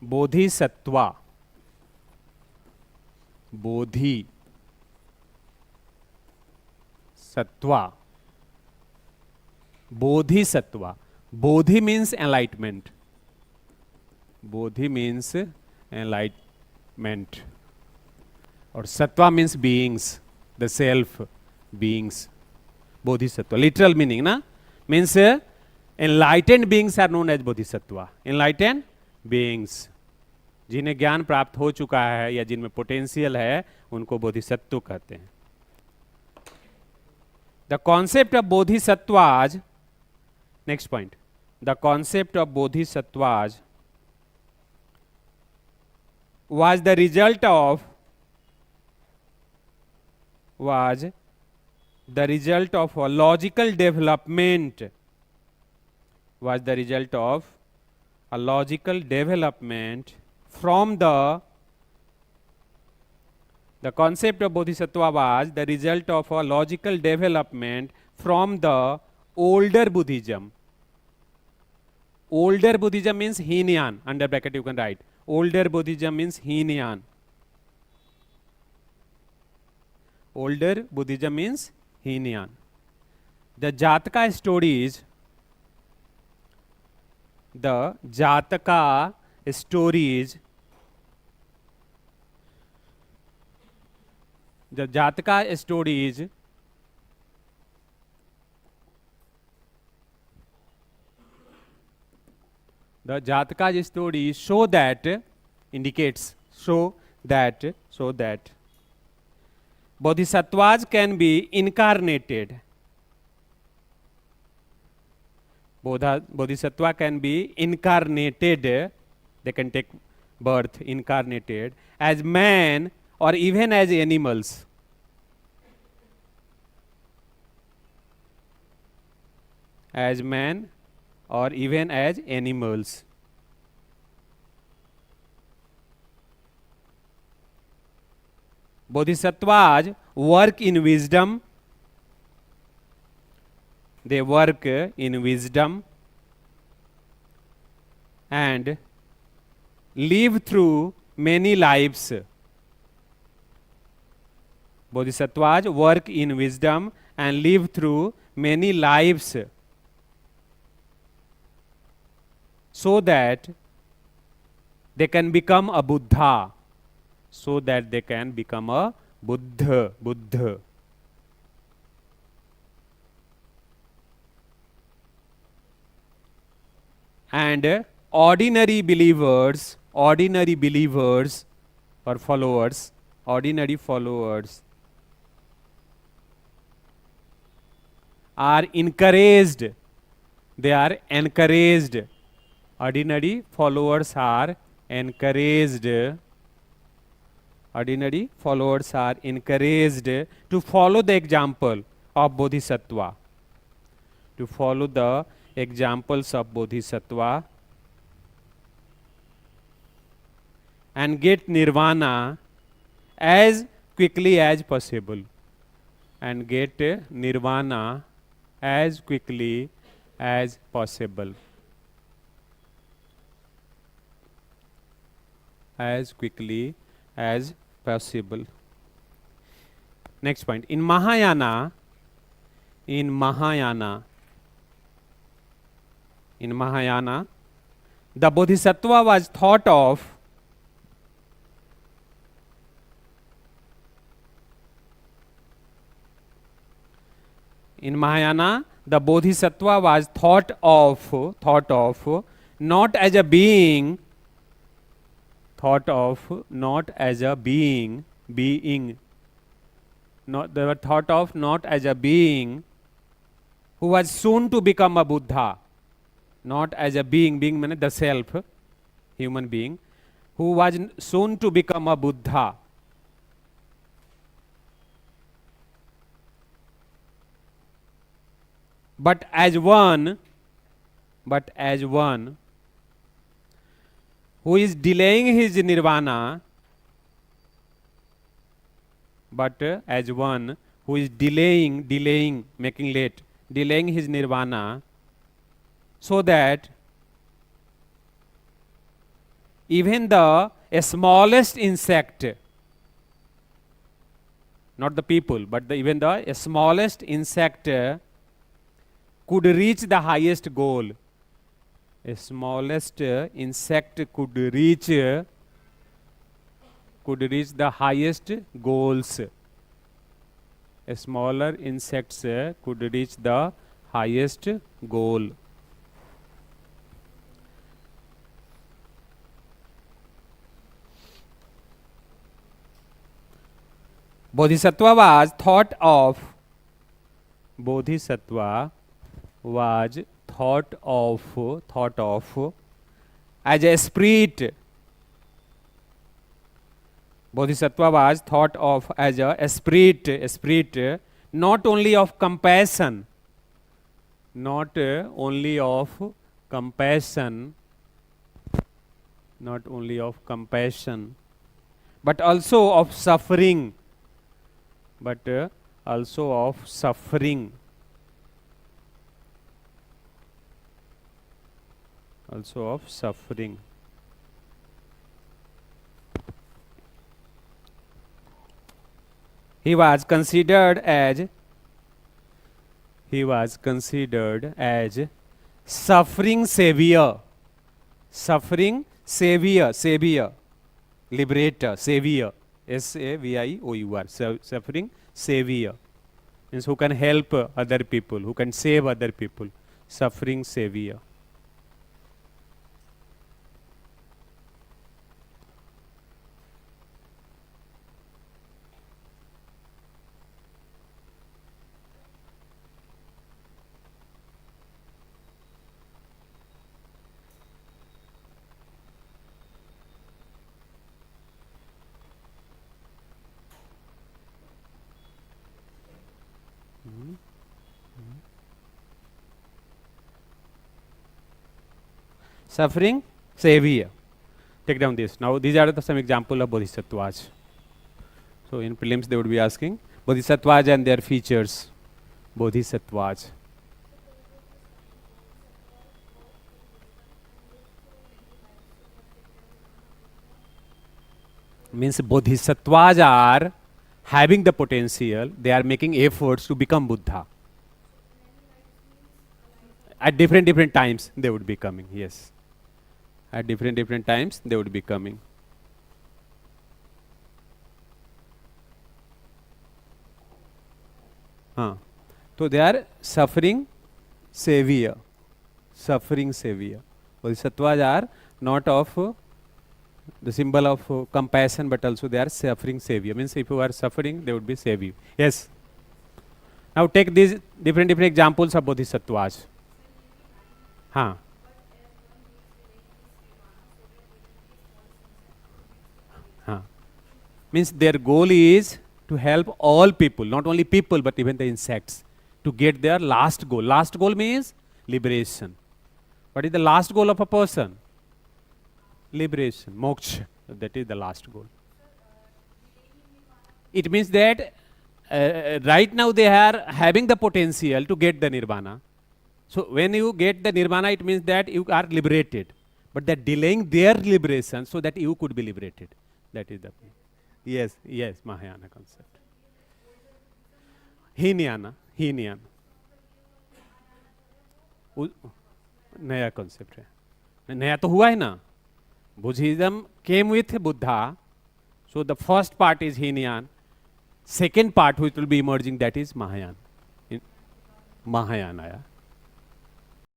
Bodhisattva, Bodhi Sattva, Bodhisattva. Bodhi means enlightenment, Bodhi means enlightenment, और Sattva means beings, the self beings. Bodhisattva literal meaning ना, means enlightened beings are known as Bodhisattva. Enlightened beings, जिन्हें ज्ञान प्राप्त हो चुका है या जिनमें पोटेंशियल है, उनको बोधिसत्व कहते हैं. The concept of Bodhisattvas, next point, the concept of Bodhisattvas was the result of a logical development, was the result of a logical development from the concept of bodhisattva was the result of a logical development from the older Buddhism. Older Buddhism means Hinayan, under bracket you can write. Older Buddhism means Hinayan. Older Buddhism means Hinayan. The Jataka stories, the Jataka stories, the Jataka stories the Jataka stories show that, indicates, show that bodhisattvas can be incarnated. Bodhisattva can be incarnated, they can take birth, incarnated, as man or even as animals. As man or even as animals. Bodhisattvas work in wisdom. They work in wisdom and live through many lives. Bodhisattvas work in wisdom and live through many lives, so that they can become a Buddha, so that they can become a Buddha. And ordinary believers or followers, ordinary followers are encouraged, they are encouraged, ordinary followers are encouraged, ordinary followers are encouraged to follow the example of Bodhisattva, to follow the examples of Bodhisattva and get nirvana as quickly as possible, and get nirvana as quickly as possible, as quickly as possible. Next point, in Mahayana, the Bodhisattva was thought of the Bodhisattva was thought of not as a being, not as a being, not, they were thought of not as a being who was soon to become a Buddha, not as a being means the self, human being, who was soon to become a Buddha, but as one who is delaying his nirvana, but as one who is delaying, making late, delaying his nirvana, so that even the smallest insect, not the people, but even the smallest insect could reach the highest goal. A smallest insect could reach the highest goals. A smaller insects could reach the highest goal. Bodhisattva was thought of as a spirit. Bodhisattva was thought of as a spirit, not only of compassion, but also of suffering. He was considered as suffering savior, liberator, savior, SAVIOUR, suffering savior, means who can help other people, who can save other people, suffering savior. Suffering savior. Take down this. Now these are some example of bodhisattvas. So in prelims they would be asking bodhisattvas and their features. Bodhisattvas. Means bodhisattvas are having the potential, they are making efforts to become Buddha. At different times they would be coming, yes. At different times they would be coming. So they are suffering savior. Bodhisattvas are not of the symbol of compassion, but also they are suffering savior. Means if you are suffering, they would be save you. Yes. Now take these different examples of bodhisattvas. Means their goal is to help all people, not only people but even the insects, to get their last goal. Last goal means liberation. What is the last goal of a person? Liberation, moksha. That is the last goal. It means that right now they are having the potential to get the nirvana. So when you get the nirvana, it means that you are liberated. But they're delaying their liberation so that you could be liberated. That is the point. Yes, Mahayana concept. Hinayana. नया concept है. नया तो हुआ है ना. Buddhism came with Buddha. So the first part is Hinayan. Second part which will be emerging, that is Mahayana. Mahayana.